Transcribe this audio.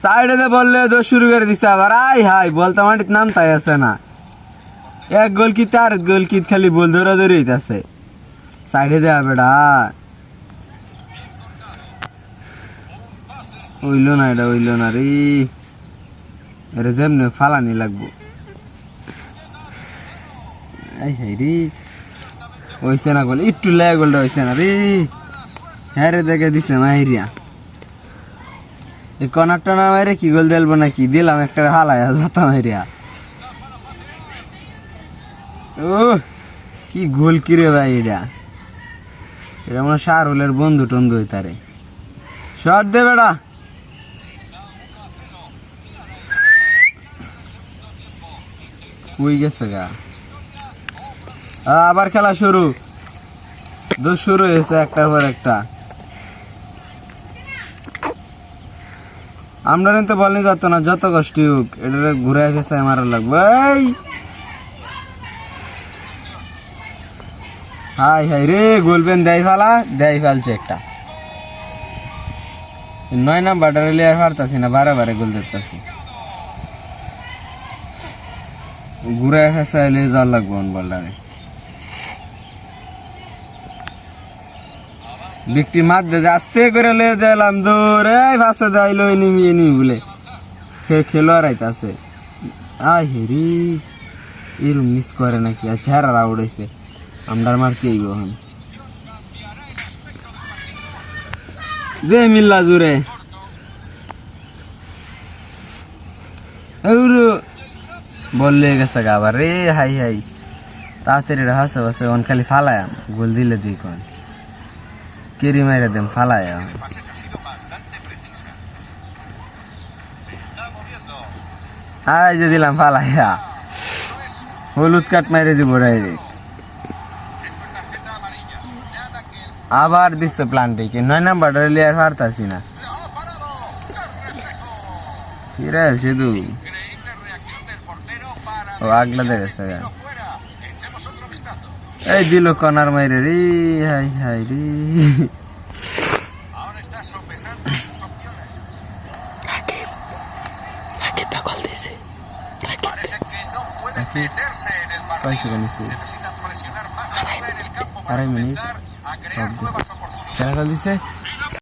সাইডে দে বললে দোষ শুরু করে দিছে আবার। আই হাই বলতে মাটির নাম তাই আছে না, এক গোলকিত আর গোলকিত খালি বল ধরাধরি হইতাছে। সাইডে দে বেটা, হইল না এটা, হইল না রে, এর যেমনি ফালানি লাগবো। আই হাই রে, হইছে না গোল, একটু লেগে গোলটা হইছে না রে। হ্যাঁ রে দেখে দিছে মাহিরিয়া, এই কর্নারটা না মাইরে কি গোল দিলবো নাকি, দিলাম একটা হালায় যাতা মাহিরিয়া। ও কি গোল কিরে ভাই, এটা এটা আমার শাহরুলের বন্ধু টন্ধু হইতারে। শট দে বেড়া, কই গেছে গা। আবার খেলা শুরু, দোষ শুরু হয়েছে একটার পর একটা। আমরা তো বলনি যাত না, যত কষ্ট হোক এটা ঘুরে ফেসায় মারা লাগবে। হাই হাই রে, গোলবেন দেয় ফালা, দেয় ফেলছে একটা। 9 নাম্বারটা রেলে আর পারতাছি না, বারে বারে গোল দেখতেছি। ঘুরে ফেসায় লে যাওয়ার লাগবো বলটারে। বিকটি মাত দে, আস্তে করে লে দিলাম দৌড়ে ভাষা যাইলো নিমিয়ে নি বলে খেলোয়াড় আইতাছে। আই হেরি, এরম মিস করে নাকি, আর চেহারা উড়েছে, আমরা মারতে আইব এখন। দে মিল্লা জুড়ে বললে গেছে আবার রে। হাই হাই তাড়াতাড়ি হাসে বাসে অন খালি ফালায় গোল দিলে দিই কন কেরি মাইরা দেম ফালায়। আই যে দিলাম ফালাইয়া, হলুদ কাট মাইরে দিব ডাইরেক্ট। আবার দিচ্ছে প্লান্টিকে, 9 নাম্বারটা লিয়ার পারতাছি না। শুধু ও আগলা দেখেছে, এই দিল কর্নার মাইরে রে। হাই হাই রে, আড়াই মিনিট খেলা দিছে।